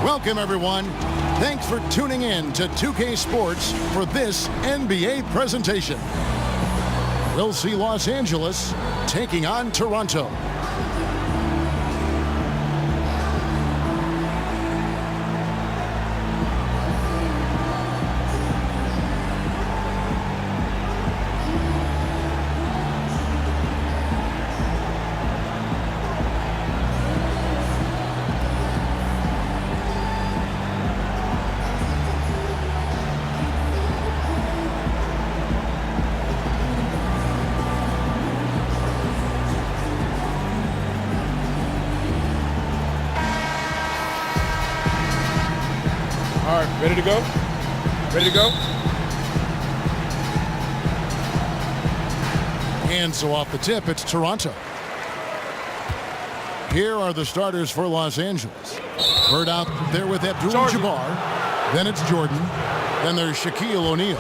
Welcome, everyone. Thanks for tuning in to 2K Sports for this NBA presentation. We'll see Los Angeles taking on Toronto. All right, ready to go? Ready to go? And so off the tip, it's Toronto. Here are the starters for Los Angeles. Bird out there with Abdul-Jabbar. Then it's Jordan. Then there's Shaquille O'Neal.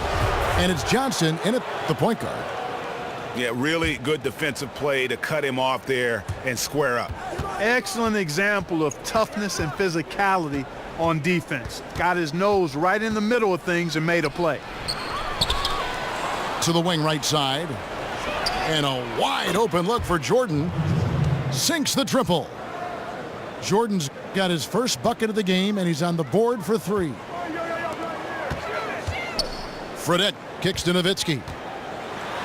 And it's Johnson in at the point guard. Yeah, really good defensive play to cut him off there and square up. Excellent example of toughness and physicality on defense. Got his nose right in the middle of things and made a play. To the wing right side. And a wide open look for Jordan. Sinks the triple. Jordan's got his first bucket of the game, and he's on the board for three. Fredette kicks to Nowitzki.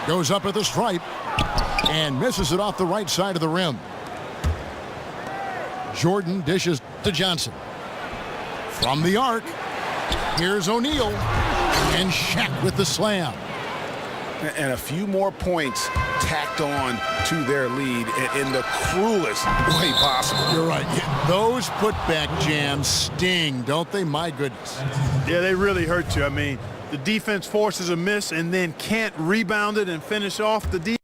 Goes up at the stripe and misses it off the right side of the rim. Jordan dishes to Johnson. From the arc, here's O'Neal, and Shaq with the slam. And a few more points tacked on to their lead in the cruelest way possible. You're right. Those putback jams sting, don't they? My goodness. Yeah, they really hurt you. I mean, the defense forces a miss and then can't rebound it and finish off the defense.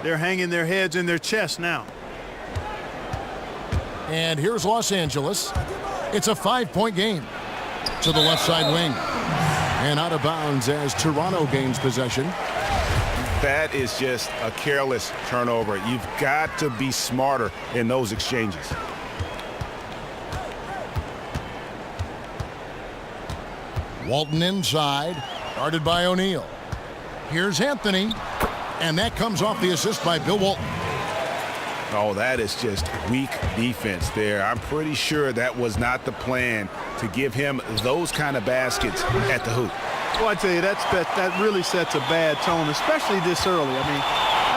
They're hanging their heads in their chest now. And here's Los Angeles. It's a 5-point game. To the left side wing. And out of bounds as Toronto gains possession. That is just a careless turnover. You've got to be smarter in those exchanges. Walton inside, guarded by O'Neal. Here's Anthony. And that comes off the assist by Bill Walton. Oh, that is just weak defense there. I'm pretty sure that was not the plan to give him those kind of baskets at the hoop. Well, I tell you, that really sets a bad tone, especially this early. I mean,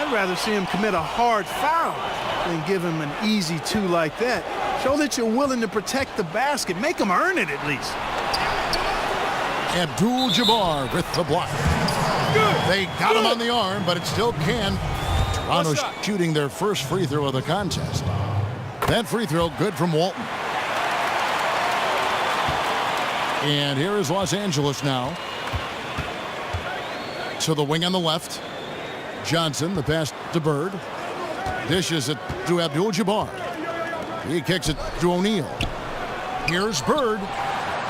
I'd rather see him commit a hard foul than give him an easy two like that. Show that you're willing to protect the basket. Make him earn it at least. Abdul-Jabbar with the block. They got him on the arm, but it still can. Toronto shooting their first free throw of the contest. That free throw good from Walton. And here is Los Angeles now. To the wing on the left. Johnson, the pass to Bird. Dishes it to Abdul-Jabbar. He kicks it to O'Neal. Here's Bird.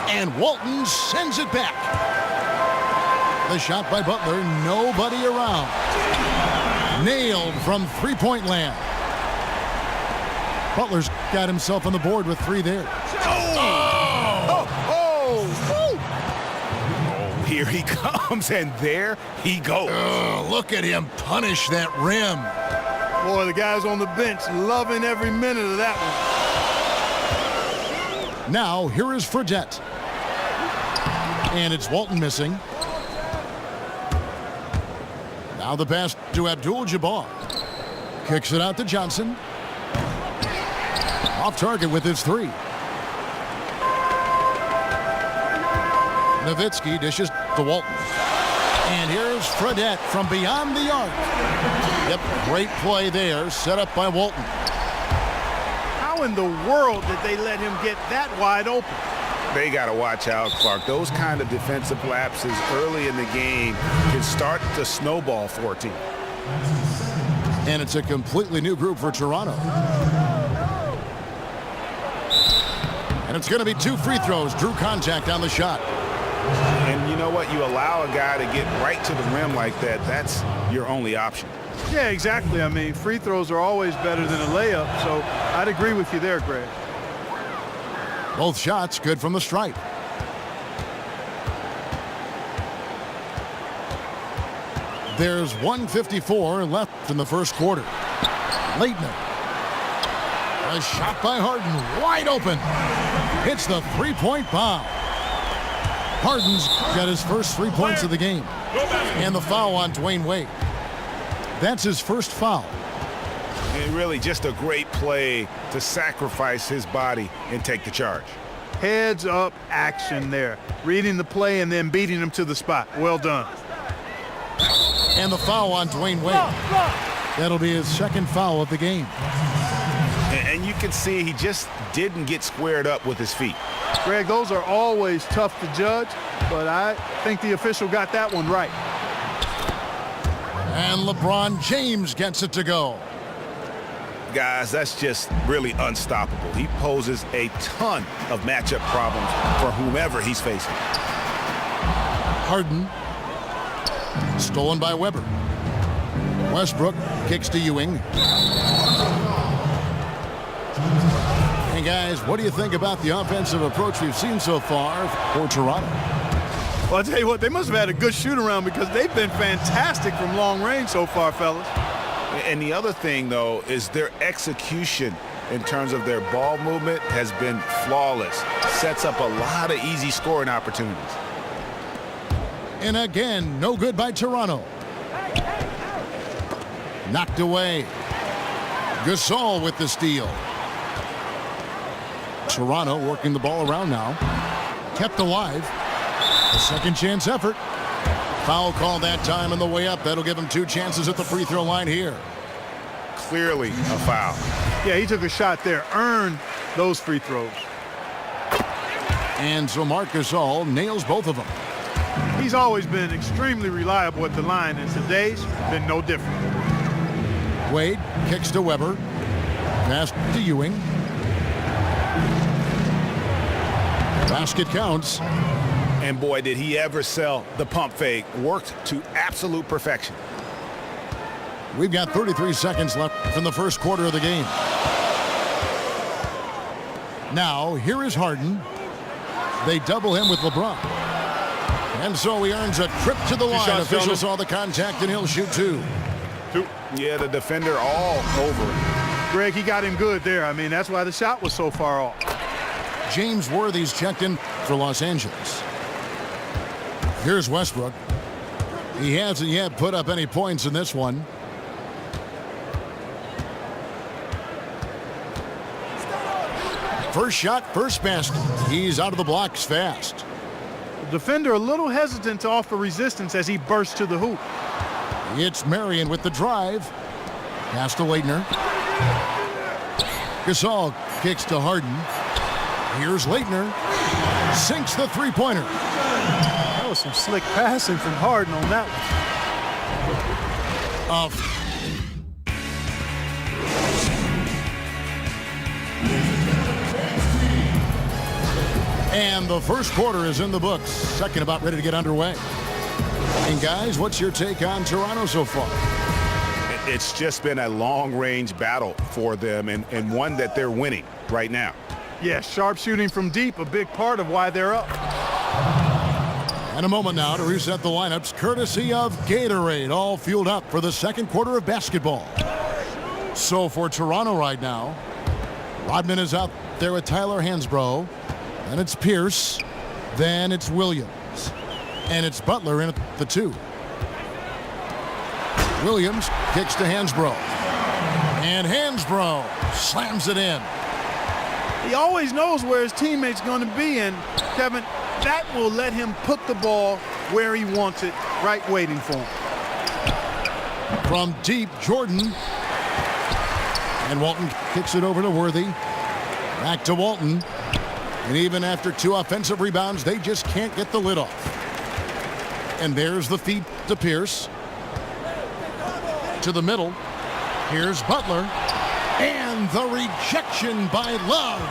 And Walton sends it back. The shot by Butler, nobody around. Nailed from three-point land. Butler's got himself on the board with 3 there. Here he comes, and there he goes. Look at him punish that rim. Boy, the guys on the bench loving every minute of that one. Now, here is Fredette. And it's Walton missing. Now the pass to Abdul-Jabbar. Kicks it out to Johnson. Off target with his 3. Nowitzki dishes to Walton. And here's Fredette from beyond the arc. Yep, great play there, set up by Walton. How in the world did they let him get that wide open? They got to watch out, Clark. Those kind of defensive lapses early in the game can start to snowball for a team. And it's a completely new group for Toronto. And it's going to be 2 free throws. Drew contact on the shot. And you know what? You allow a guy to get right to the rim like that. That's your only option. Yeah, exactly. I mean, free throws are always better than a layup, so I'd agree with you there, Greg. Both shots good from the stripe. There's 1:54 left in the first quarter. Leitner. A shot by Harden, wide open. Hits the three-point bomb. Harden's got his first 3 points of the game. And the foul on Dwayne Wade. That's his first foul. And really just a great play to sacrifice his body and take the charge. Heads up action there. Reading the play and then beating him to the spot. Well done. And the foul on Dwayne Wade. That'll be his second foul of the game. And you can see he just didn't get squared up with his feet. Greg, those are always tough to judge, but I think the official got that one right. And LeBron James gets it to go. Guys, that's just really unstoppable. He poses a ton of matchup problems for whomever he's facing. Harden. Stolen by Weber. Westbrook kicks to Ewing. And guys, what do you think about the offensive approach we've seen so far for Toronto? Well, I'll tell you what, they must have had a good shoot-around because they've been fantastic from long range so far, fellas. And the other thing, though, is their execution in terms of their ball movement has been flawless. Sets up a lot of easy scoring opportunities. And again, no good by Toronto. Knocked away. Gasol with the steal. Toronto working the ball around now. Kept alive. A second chance effort. Foul call that time on the way up. That'll give him 2 chances at the free throw line here. Clearly a foul. Yeah, he took a shot there. Earned those free throws. And so Marc Gasol nails both of them. He's always been extremely reliable at the line, and today's been no different. Wade kicks to Weber. Pass to Ewing. Basket counts. And boy, did he ever sell the pump fake. Worked to absolute perfection. We've got 33 seconds left in the first quarter of the game. Now, here is Harden. They double him with LeBron. And so he earns a trip to the line. Officials saw the contact, and he'll shoot 2. 2. Yeah, the defender all over it. Greg, he got him good there. I mean, that's why the shot was so far off. James Worthy's checked in for Los Angeles. Here's Westbrook. He hasn't yet put up any points in this one. First shot, first basket. He's out of the blocks fast. The defender a little hesitant to offer resistance as he bursts to the hoop. It's Marion with the drive. Pass to Leitner. Gasol kicks to Harden. Here's Leitner. Sinks the three-pointer. That was some slick passing from Harden on that one. And the first quarter is in the books. Second about ready to get underway. And guys, what's your take on Toronto so far? It's just been a long-range battle for them and one that they're winning right now. Yeah, sharp shooting from deep, a big part of why they're up. And a moment now to reset the lineups, courtesy of Gatorade, all fueled up for the second quarter of basketball. So for Toronto right now, Rodman is out there with Tyler Hansbrough. Then it's Pierce. Then it's Williams. And it's Butler in at the 2. Williams kicks to Hansbrough. And Hansbrough slams it in. He always knows where his teammate's going to be, and Kevin, that will let him put the ball where he wants it, right waiting for him. From deep, Jordan. And Walton kicks it over to Worthy. Back to Walton. And even after 2 offensive rebounds, they just can't get the lid off. And there's the feed to Pierce. To the middle. Here's Butler. And the rejection by Love.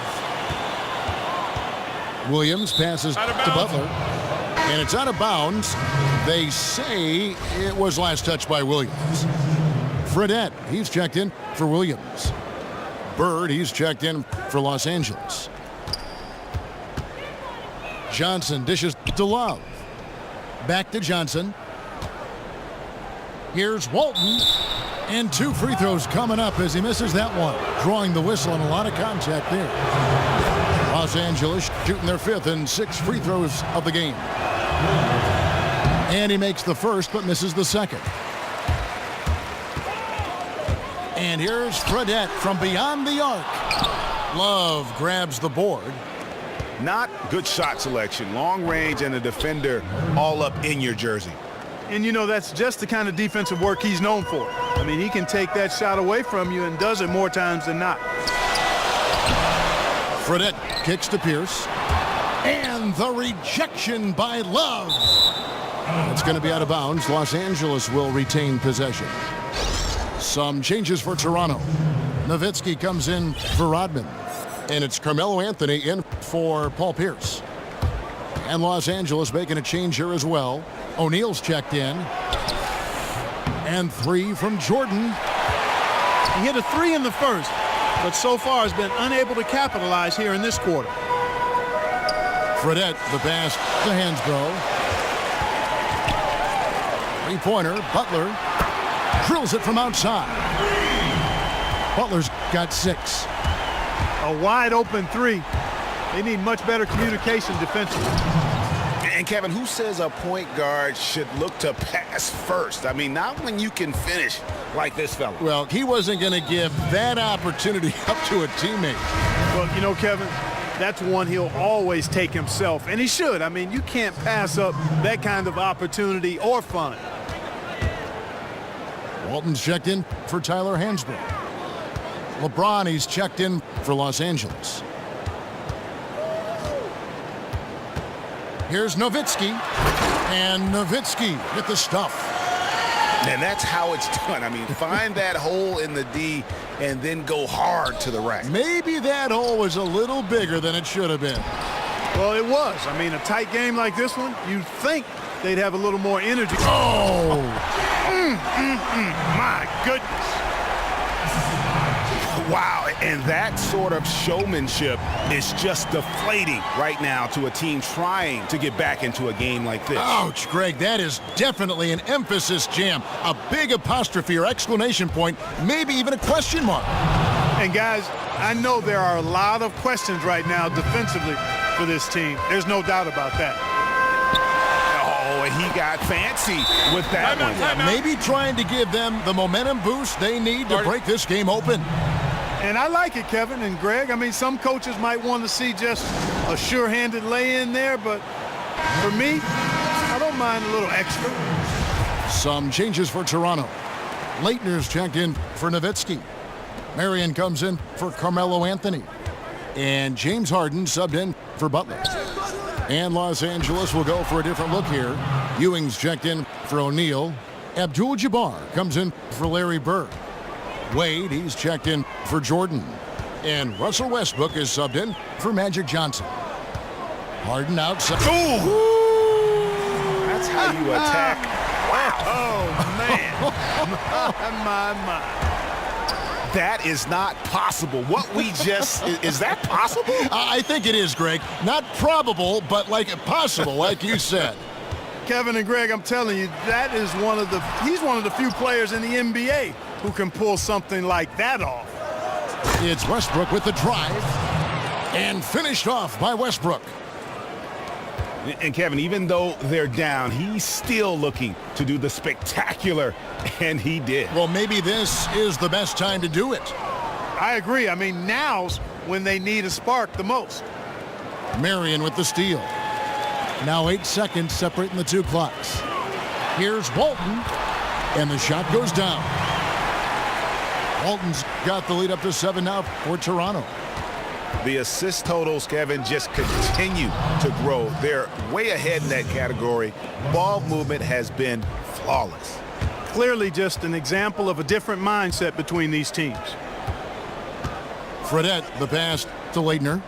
Williams passes to Butler. And it's out of bounds. They say it was last touched by Williams. Fredette, he's checked in for Williams. Bird, he's checked in for Los Angeles. Johnson dishes to Love. Back to Johnson. Here's Walton. And 2 free throws coming up as he misses that one. Drawing the whistle and a lot of contact there. Los Angeles shooting their 5th and 6 free throws of the game. And he makes the first but misses the second. And here's Fredette from beyond the arc. Love grabs the board. Not good shot selection. Long range and a defender all up in your jersey. And, you know, that's just the kind of defensive work he's known for. I mean, he can take that shot away from you and does it more times than not. Fredette kicks to Pierce. And the rejection by Love. It's going to be out of bounds. Los Angeles will retain possession. Some changes for Toronto. Nowitzki comes in for Rodman. And it's Carmelo Anthony in for Paul Pierce. And Los Angeles making a change here as well. O'Neal's checked in. And 3 from Jordan. He hit a 3 in the first, but so far has been unable to capitalize here in this quarter. Fredette, the pass to Hansbrough. 3-pointer, Butler drills it from outside. Butler's got 6. A wide open 3. They need much better communication defensively. And Kevin, who says a point guard should look to pass first? I mean, not when you can finish like this fella. Well, he wasn't going to give that opportunity up to a teammate. Well, you know, Kevin, that's one he'll always take himself, and he should. I mean, you can't pass up that kind of opportunity or fun. Walton's checked in for Tyler Hansbrough. LeBron, he's checked in for Los Angeles. Here's Nowitzki. And Nowitzki with the stuff. And that's how it's done. I mean, find that hole in the D and then go hard to the rack. Maybe that hole was a little bigger than it should have been. Well, it was. I mean, a tight game like this one, you'd think they'd have a little more energy. Oh! My goodness. Wow, and that sort of showmanship is just deflating right now to a team trying to get back into a game like this. Ouch, Greg, that is definitely an emphasis jam. A big apostrophe or exclamation point, maybe even a question mark. And guys, I know there are a lot of questions right now defensively for this team. There's no doubt about that. Oh, and he got fancy with that one. Maybe trying to give them the momentum boost they need to break this game open. And I like it, Kevin and Greg. I mean, some coaches might want to see just a sure-handed lay-in there, but for me, I don't mind a little extra. Some changes for Toronto. Leitner's checked in for Nowitzki. Marion comes in for Carmelo Anthony. And James Harden subbed in for Butler. And Los Angeles will go for a different look here. Ewing's checked in for O'Neal. Abdul-Jabbar comes in for Larry Bird. Wade, he's checked in for Jordan. And Russell Westbrook is subbed in for Magic Johnson. Harden outside. Ooh! That's how you attack. Wow. Oh, man. my. That is not possible. What we just, is that possible? I think it is, Greg. Not probable, but like possible, like you said. Kevin and Greg, I'm telling you, that is he's one of the few players in the NBA who can pull something like that off. It's Westbrook with the drive and finished off by Westbrook. And Kevin, even though they're down, he's still looking to do the spectacular, and he did. Well, maybe this is the best time to do it. I agree. I mean, now's when they need a spark the most. Marion with the steal. Now 8 seconds separating the two clocks. Here's Walton, and the shot goes down. Walton's got the lead up to 7 now for Toronto. The assist totals, Kevin, just continue to grow. They're way ahead in that category. Ball movement has been flawless. Clearly just an example of a different mindset between these teams. Fredette, the pass to Leitner.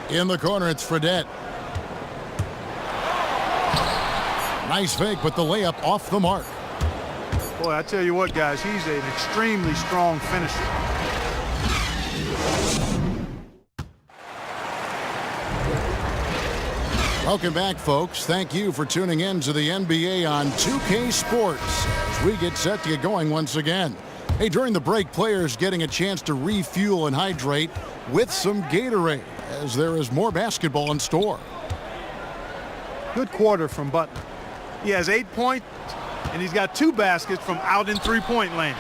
In the corner, it's Fredette. Nice fake, but the layup off the mark. Boy, I tell you what, guys, he's an extremely strong finisher. Welcome back, folks. Thank you for tuning in to the NBA on 2K Sports as we get set to get going once again. Hey, during the break, players getting a chance to refuel and hydrate with some Gatorade as there is more basketball in store. Good quarter from Butler. He has 8 points, and he's got 2 baskets from out in three-point land.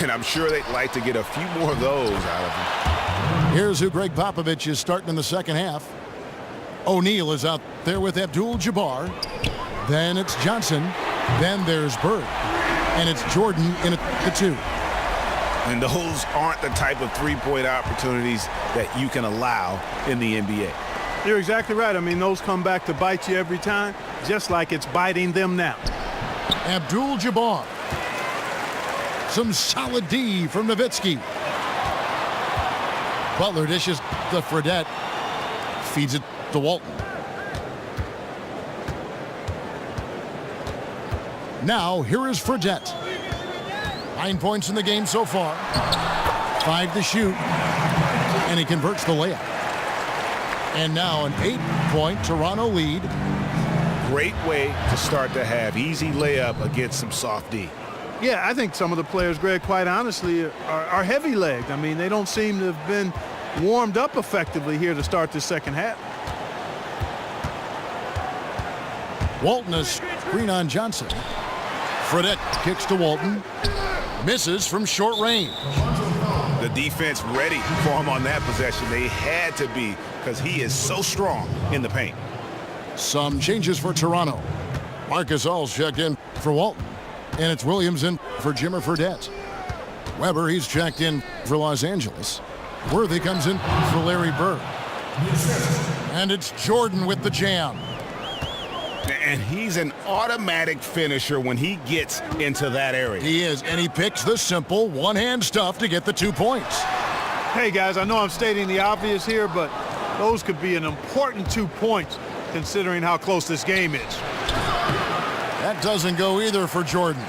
And I'm sure they'd like to get a few more of those out of him. Here's who Greg Popovich is starting in the second half. O'Neal is out there with Abdul-Jabbar. Then it's Johnson. Then there's Bird. And it's Jordan in at the 2. And those aren't the type of three-point opportunities that you can allow in the NBA. You're exactly right. I mean, those come back to bite you every time, just like it's biting them now. Abdul-Jabbar. Some solid D from Nowitzki. Butler dishes to Fredette. Feeds it to Walton. Now, here is Fredette. 9 points in the game so far. 5 to shoot. And he converts the layup. And now an 8-point Toronto lead. Great way to start to have easy layup against some soft D. Yeah, I think some of the players, Greg, quite honestly, are heavy-legged. I mean, they don't seem to have been warmed up effectively here to start the second half. Walton is screen on Johnson. Fredette kicks to Walton. Misses from short range. The defense ready for him on that possession. They had to be because he is so strong in the paint. Some changes for Toronto. Marcus All's checked in for Walton. And it's Williams in for Jimmer Fredette. Weber, he's checked in for Los Angeles. Worthy comes in for Larry Bird. And it's Jordan with the jam. And he's an automatic finisher when he gets into that area. He is, and he picks the simple one-hand stuff to get the 2 points. Hey, guys, I know I'm stating the obvious here, but those could be an important 2 points considering how close this game is. That doesn't go either for Jordan.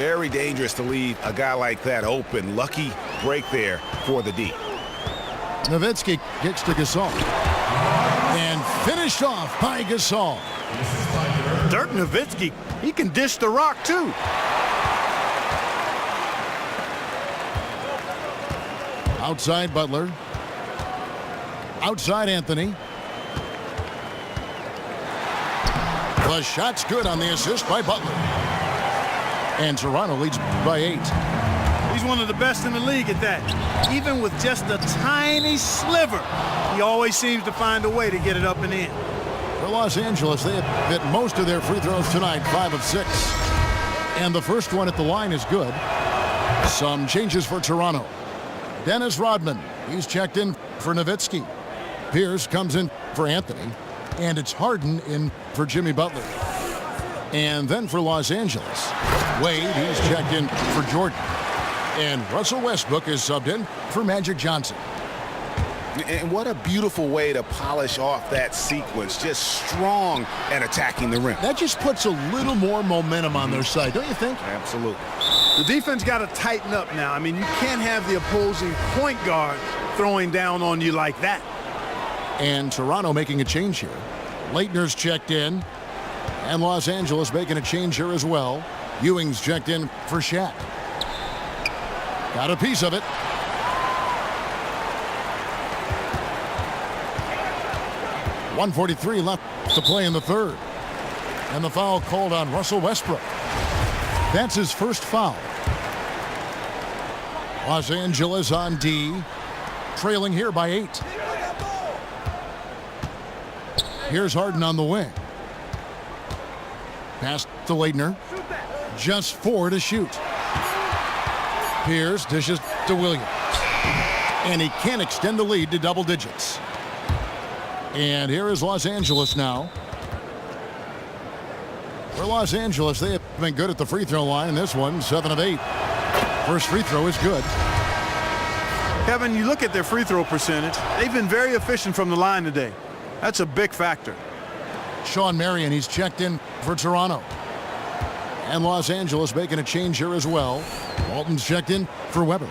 Very dangerous to leave a guy like that open. Lucky break there for the D. Nowitzki kicks to Gasol. And finished off by Gasol. Dirk Nowitzki, he can dish the rock too. Outside Butler. Outside Anthony. The shot's good on the assist by Butler. And Toronto leads by 8. He's one of the best in the league at that. Even with just a tiny sliver, he always seems to find a way to get it up and in. For Los Angeles, they have hit most of their free throws tonight, 5 of 6. And the first one at the line is good. Some changes for Toronto. Dennis Rodman, he's checked in for Nowitzki. Pierce comes in for Anthony. And it's Harden in for Jimmy Butler. And then for Los Angeles, Wade, he's checked in for Jordan. And Russell Westbrook is subbed in for Magic Johnson. And what a beautiful way to polish off that sequence. Just strong at attacking the rim. That just puts a little more momentum on their side, don't you think? Absolutely. The defense got to tighten up now. I mean, you can't have the opposing point guard throwing down on you like that. And Toronto making a change here. Leitner's checked in. And Los Angeles making a change here as well. Ewing's checked in for Shaq. Got a piece of it. .143 left to play in the third. And the foul called on Russell Westbrook. That's his first foul. Los Angeles on D. Trailing here by 8. Here's Harden on the wing. Pass to Leitner. Just 4 to shoot. Pierce dishes to Williams. And he can't extend the lead to double digits. And here is Los Angeles now. For Los Angeles, they have been good at the free throw line in this one, 7 of 8. First free throw is good. Kevin, you look at their free throw percentage. They've been very efficient from the line today. That's a big factor. Sean Marion, he's checked in for Toronto. And Los Angeles making a change here as well. Walton's checked in for Weber.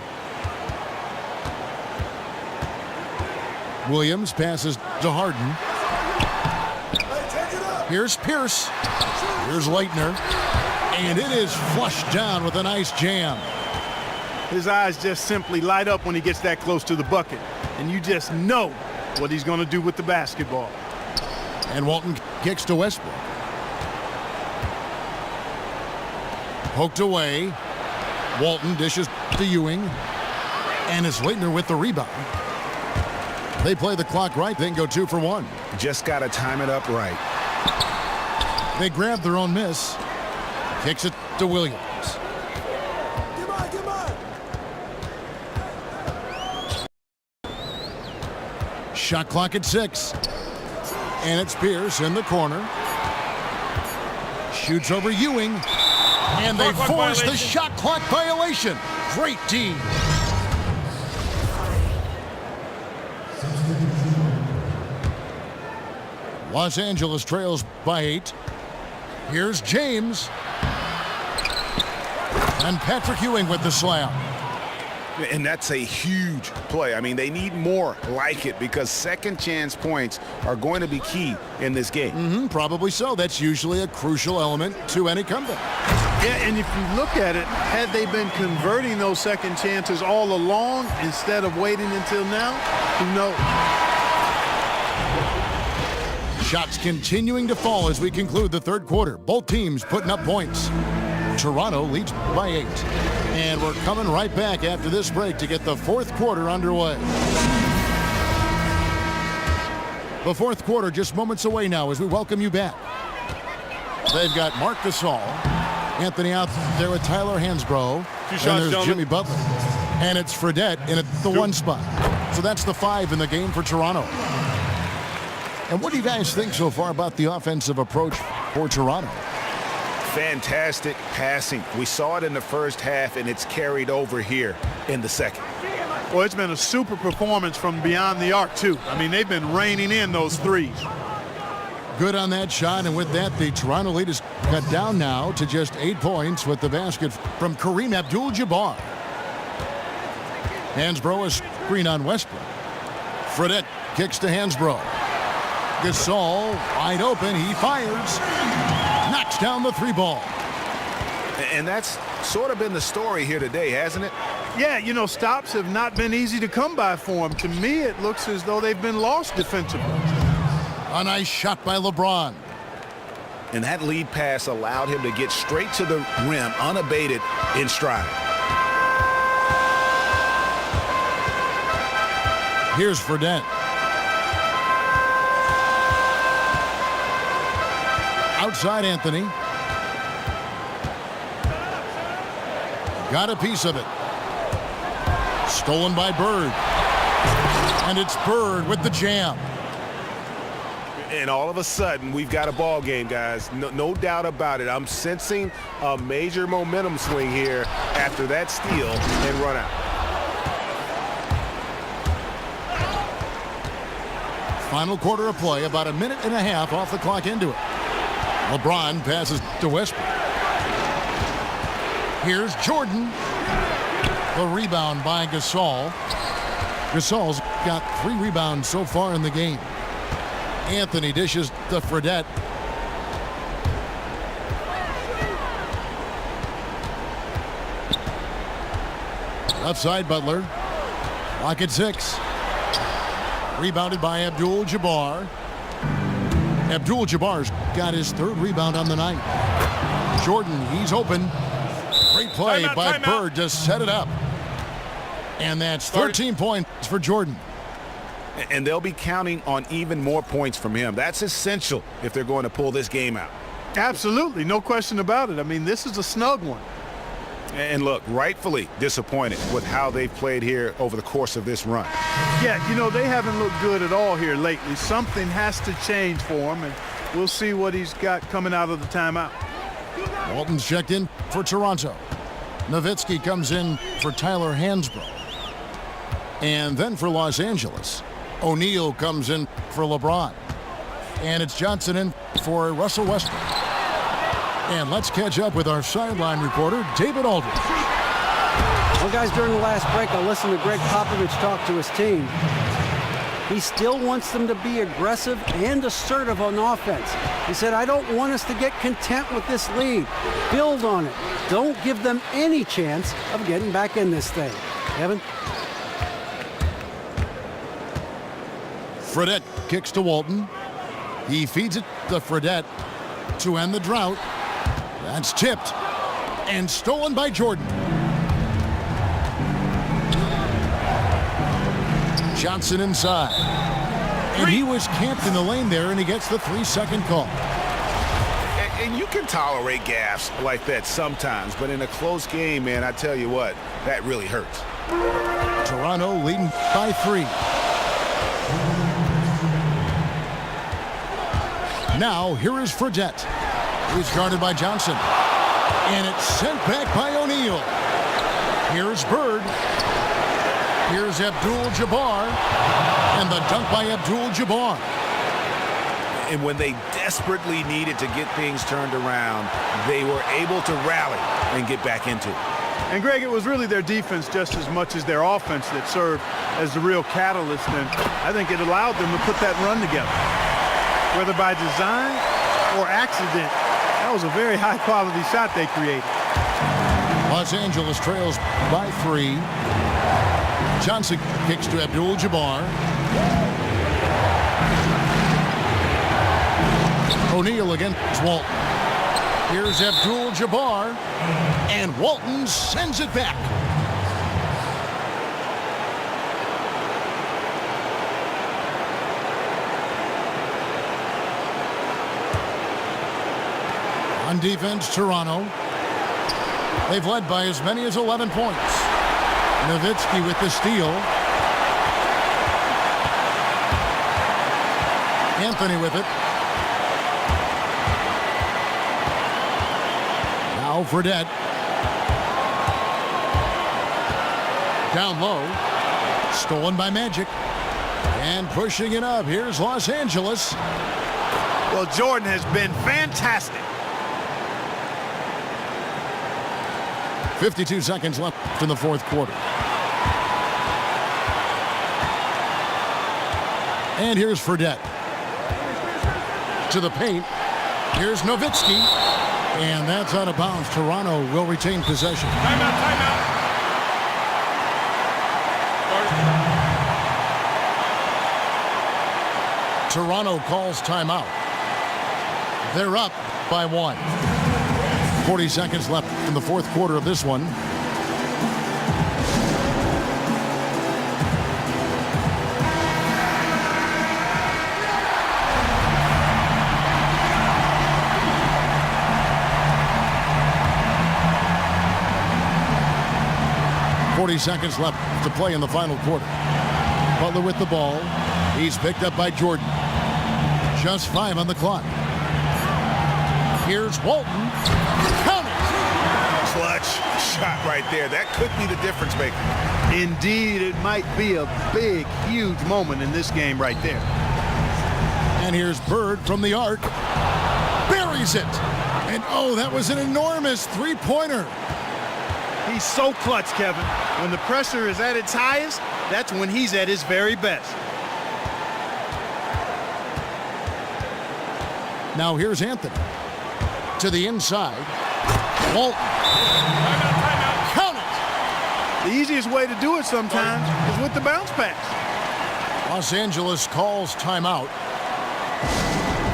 Williams passes to Harden. Here's Pierce. Here's Leitner. And it is flushed down with a nice jam. His eyes just simply light up when he gets that close to the bucket. And you just know what he's going to do with the basketball. And Walton kicks to Westbrook. Poked away. Walton dishes to Ewing. And it's Leitner with the rebound. They play the clock right, then go 2 for 1. Just got to time it up right. They grab their own miss. Kicks it to Williams. Shot clock at 6. And it's Pierce in the corner. Shoots over Ewing. And they force the shot clock violation. Great D. Los Angeles trails by 8. Here's James. And Patrick Ewing with the slam. And that's a huge play. I mean, they need more like it because second chance points are going to be key in this game. Probably so. That's usually a crucial element to any comeback. Yeah, and if you look at it, had they been converting those second chances all along instead of waiting until now, who knows? Shots continuing to fall as we conclude the third quarter. Both teams putting up points. Toronto leads by 8. And we're coming right back after this break to get the fourth quarter underway. The fourth quarter just moments away now as we welcome you back. They've got Marc Gasol, Anthony out there with Tyler Hansbrough, and there's Jimmy Butler. And it's Fredette in at the 1 spot. So that's the 5 in the game for Toronto. And what do you guys think so far about the offensive approach for Toronto? Fantastic passing. We saw it in the first half, and it's carried over here in the second. Well, it's been a super performance from beyond the arc, too. I mean, they've been reining in those threes. Good on that shot, and with that, the Toronto lead is cut down now to just 8 points with the basket from Kareem Abdul-Jabbar. Hansbrough is screen on Westbrook. Fredette kicks to Hansbrough. Gasol wide open. He fires. Knocks down the 3 ball. And that's sort of been the story here today, hasn't it? Yeah, you know, stops have not been easy to come by for him. To me, it looks as though they've been lost defensively. A nice shot by LeBron. And that lead pass allowed him to get straight to the rim unabated in stride. Here's Fredette. Outside Anthony. Got a piece of it. Stolen by Bird. And it's Bird with the jam. And all of a sudden, we've got a ball game, guys. No doubt about it. I'm sensing a major momentum swing here after that steal and run out. Final quarter of play, about a minute and a half off the clock into it. LeBron passes to Westbrook. Here's Jordan. The rebound by Gasol. Gasol's got 3 rebounds so far in the game. Anthony dishes to Fredette. Left side, Butler. Lock at 6. Rebounded by Abdul-Jabbar. Abdul-Jabbar's got his 3rd rebound on the night. Jordan, he's open. Great play by Bird to set it up. And that's 13 points for Jordan. And they'll be counting on even more points from him. That's essential if they're going to pull this game out. Absolutely, no question about it. I mean, this is a snug one. And look, rightfully disappointed with how they've played here over the course of this run. Yeah, you know, they haven't looked good at all here lately. Something has to change for him, and we'll see what he's got coming out of the timeout. Walton's checked in for Toronto. Nowitzki comes in for Tyler Hansbrough. And then for Los Angeles, O'Neal comes in for LeBron. And it's Johnson in for Russell Westbrook. And let's catch up with our sideline reporter, David Aldridge. Well, guys, during the last break, I listened to Greg Popovich talk to his team. He still wants them to be aggressive and assertive on offense. He said, I don't want us to get content with this lead. Build on it. Don't give them any chance of getting back in this thing. Evan? Fredette kicks to Walton. He feeds it to Fredette to end the drought. That's tipped and stolen by Jordan. Johnson inside. And he was camped in the lane there, and he gets the 3-second call. And you can tolerate gaffes like that sometimes, but in a close game, man, I tell you what, that really hurts. Toronto leading by 3. Now, here is Fredette. He's guarded by Johnson. And it's sent back by O'Neal. Here's Bird. Here's Abdul-Jabbar. And the dunk by Abdul-Jabbar. And when they desperately needed to get things turned around, they were able to rally and get back into it. And, Greg, it was really their defense just as much as their offense that served as the real catalyst. And I think it allowed them to put that run together. Whether by design or accident, that was a very high-quality shot they created. Los Angeles trails by 3. Johnson kicks to Abdul-Jabbar. O'Neal against Walton. Here's Abdul-Jabbar. And Walton sends it back. On defense, Toronto. They've led by as many as 11 points. Nowitzki with the steal. Anthony with it. Now Fredette. Down low. Stolen by Magic. And pushing it up. Here's Los Angeles. Well, Jordan has been fantastic. 52 seconds left in the fourth quarter. And here's Fredette. To the paint. Here's Nowitzki. And that's out of bounds. Toronto will retain possession. Timeout. Toronto calls timeout. They're up by 1. 40 seconds left in the fourth quarter of this one. Seconds left to play in the final quarter. Butler with the ball. He's picked up by Jordan. Just 5 on the clock. Here's Walton. Count it! Clutch shot right there. That could be the difference maker. Indeed, it might be a big, huge moment in this game right there. And here's Bird from the arc. Buries it. And oh, that was an enormous three-pointer. He's so clutch, Kevin. When the pressure is at its highest, that's when he's at his very best. Now here's Anthony. To the inside. Walton. Timeout. Count it! The easiest way to do it sometimes is with the bounce pass. Los Angeles calls timeout.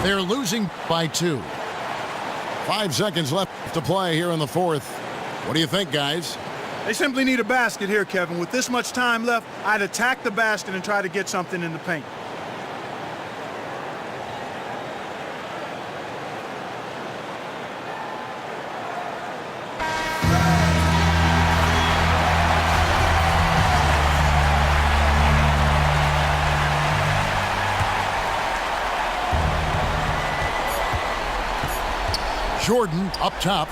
They're losing by 2. 5 seconds left to play here in the fourth. What do you think, guys? They simply need a basket here, Kevin. With this much time left, I'd attack the basket and try to get something in the paint. Jordan up top.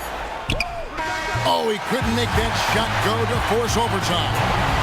Oh, he couldn't make that shot go to force overtime.